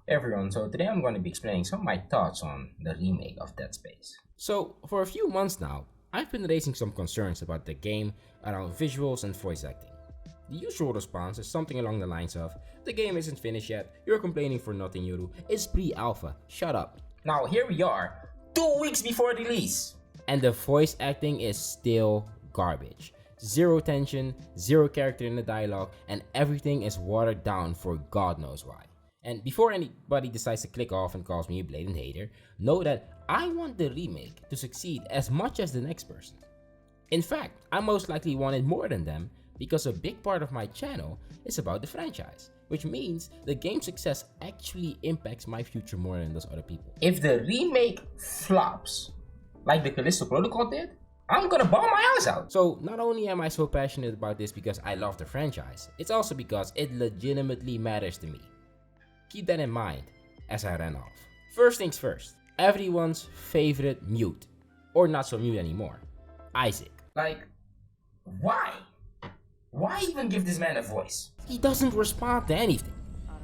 Everyone, so today I'm going to be explaining some of my thoughts on the remake of Dead Space. So, for a few months now, I've been raising some concerns about the game around visuals and voice acting. The usual response is something along the lines of, the game isn't finished yet, you're complaining for nothing, Yuru, it's pre-alpha, shut up. Now here we are, 2 weeks before release! And the voice acting is still garbage. Zero tension, zero character in the dialogue, and everything is watered down for God knows why. And before anybody decides to click off and calls me a blatant hater, know that I want the remake to succeed as much as the next person. In fact, I most likely want it more than them because a big part of my channel is about the franchise, which means the game's success actually impacts my future more than those other people. If the remake flops, like the Callisto Protocol did, I'm gonna bawl my eyes out. So not only am I so passionate about this because I love the franchise, it's also because it legitimately matters to me. Keep that in mind as I ran off. First things first, everyone's favorite mute, or not so mute anymore, Isaac. Like, why? Why even give this man a voice? He doesn't respond to anything.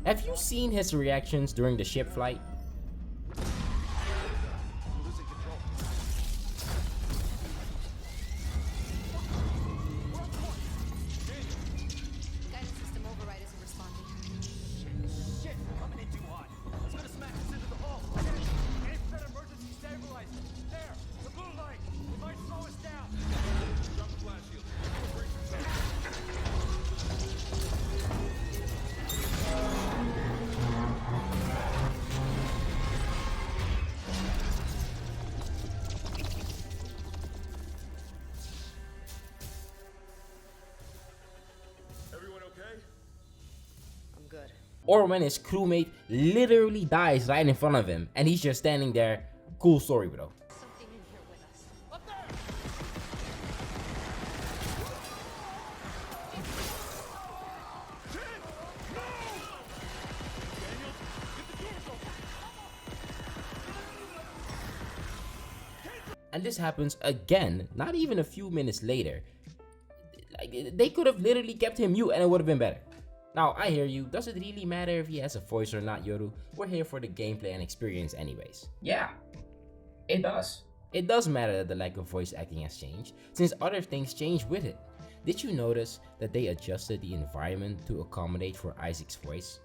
Have you seen his reactions during the ship flight? Guidance system override isn't responding. Shit, coming in too hot. It's gonna smack us into the hull. Aim for that emergency stabilizer. There, the blue light. It might slow us down. Drop the flash shield. Everyone okay? I'm good. Or when his crewmate literally dies right in front of him and he's just standing there. Cool story, bro. Something in here with us. Up there! And this happens again, not even a few minutes later. Like, they could have literally kept him mute and it would have been better. Now, I hear you. Does it really matter if he has a voice or not, Yoru? We're here for the gameplay and experience anyways. Yeah, it does. It does matter that the lack of voice acting has changed, since other things changed with it. Did you notice that they adjusted the environment to accommodate for Isaac's voice?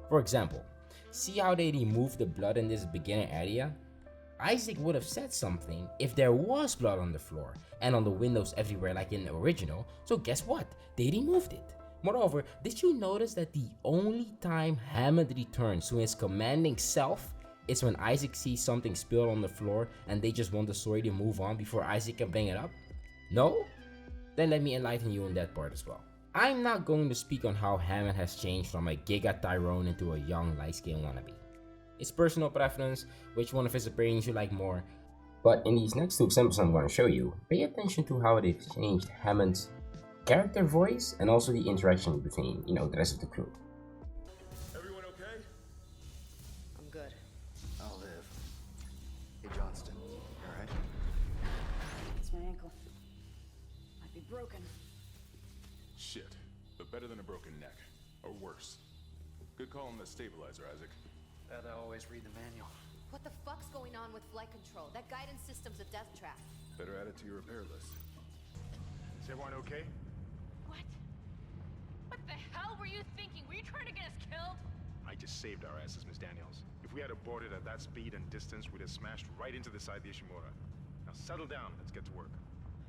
For example, see how they removed the blood in this beginner area? Isaac would have said something if there was blood on the floor and on the windows everywhere like in the original, so guess what? They removed it. Moreover, did you notice that the only time Hammond returns to his commanding self is when Isaac sees something spilled on the floor and they just want the story to move on before Isaac can bring it up? No? Then let me enlighten you on that part as well. I'm not going to speak on how Hammond has changed from a Giga Tyrone into a young light-skinned wannabe. It's personal preference, which one of his opinions you like more. But in these next two examples I'm going to show you, pay attention to how they've changed Hammond's character voice and also the interaction between, the rest of the crew. Everyone okay? I'm good. I'll live. Hey, Johnston, you alright? It's my ankle. Might be broken. Shit, but better than a broken neck. Or worse. Good call on the stabilizer, Isaac. Gotta always read the manual. What the fuck's going on with flight control? That guidance system's a death trap. Better add it to your repair list. Is everyone okay? What? What the hell were you thinking? Were you trying to get us killed? I just saved our asses, Miss Daniels. If we had aborted at that speed and distance, we'd have smashed right into the side of the Ishimura. Now settle down, let's get to work.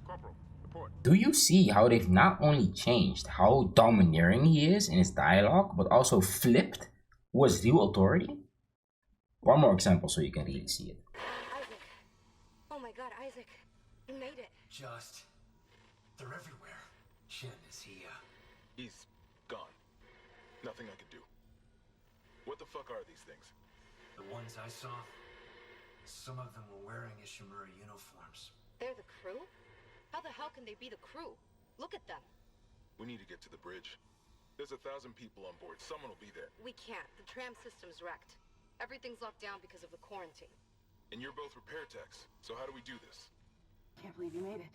Corporal, report. Do you see how they've not only changed how domineering he is in his dialogue, but also flipped was real authority? One more example so you can really see it. Isaac. Oh my god, Isaac. You made it. They're everywhere. Shin, is he, He's gone. Nothing I could do. What the fuck are these things? The ones I saw, some of them were wearing Ishimura uniforms. They're the crew? How the hell can they be the crew? Look at them. We need to get to the bridge. There's 1,000 people on board. Someone will be there. We can't. The tram system's wrecked. Everything's locked down because of the quarantine. And you're both repair techs, so how do we do this? Can't believe you made it.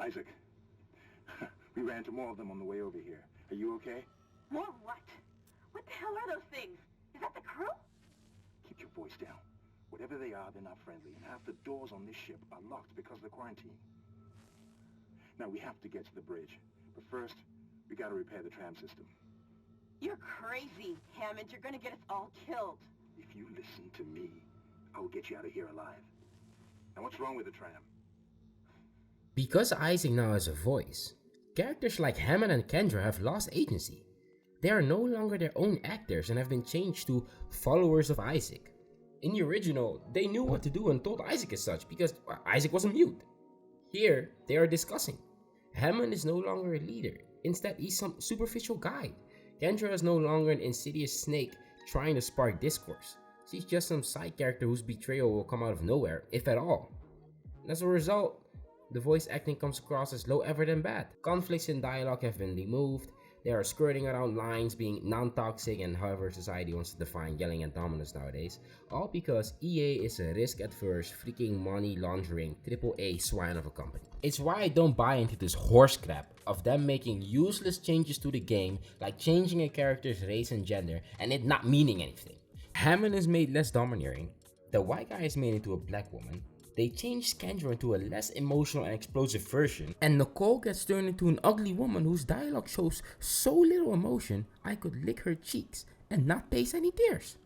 Isaac, we ran into more of them on the way over here. Are you okay? More what? What the hell are those things? that the crew? Keep your voice down. Whatever they are, they're not friendly, and half the doors on this ship are locked because of the quarantine. Now, we have to get to the bridge, but first, we gotta repair the tram system. You're crazy, Hammond. You're gonna get us all killed. If you listen to me, I will get you out of here alive. Now, what's wrong with the tram? Because Isaac now has a voice, characters like Hammond and Kendra have lost agency. They are no longer their own actors and have been changed to followers of Isaac. In the original, they knew what to do and told Isaac as such because Isaac was on mute. Here, they are discussing. Hammond is no longer a leader. Instead, he's some superficial guide. Kendra is no longer an insidious snake trying to spark discourse. She's just some side character whose betrayal will come out of nowhere, if at all. And as a result, the voice acting comes across as low ever than bad. Conflicts in dialogue have been removed. They are skirting around lines being non-toxic and however society wants to define yelling and dominance nowadays. All because EA is a risk-adverse, freaking money laundering, AAA swine of a company. It's why I don't buy into this horse crap of them making useless changes to the game, like changing a character's race and gender and it not meaning anything. Hammond is made less domineering, the white guy is made into a black woman, they changed Kendra into a less emotional and explosive version, and Nicole gets turned into an ugly woman whose dialogue shows so little emotion I could lick her cheeks and not taste any tears.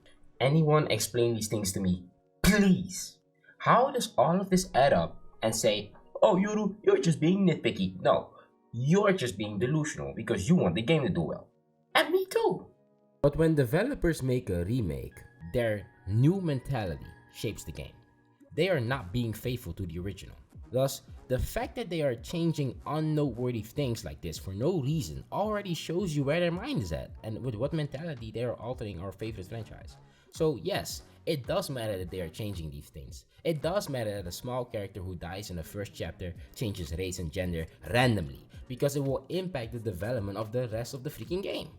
Anyone explain these things to me, please? How does all of this add up and say, oh Yuru, you're just being nitpicky? No, you're just being delusional because you want the game to do well. And me too. But when developers make a remake, their new mentality shapes the game. They are not being faithful to the original. Thus, the fact that they are changing unnoteworthy things like this for no reason already shows you where their mind is at and with what mentality they are altering our favorite franchise. So yes, it does matter that they are changing these things. It does matter that a small character who dies in the first chapter changes race and gender randomly because it will impact the development of the rest of the freaking game.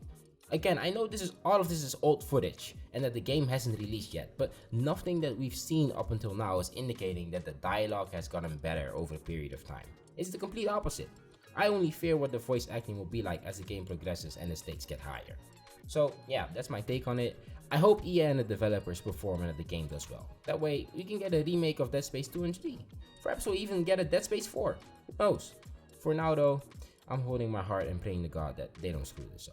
Again, I know all of this is old footage and that the game hasn't released yet, but nothing that we've seen up until now is indicating that the dialogue has gotten better over a period of time. It's the complete opposite. I only fear what the voice acting will be like as the game progresses and the stakes get higher. So yeah, that's my take on it. I hope EA and the developers perform and that the game does well. That way, we can get a remake of Dead Space 2 and 3. Perhaps we'll even get a Dead Space 4. Who knows? For now though, I'm holding my heart and praying to God that they don't screw this up.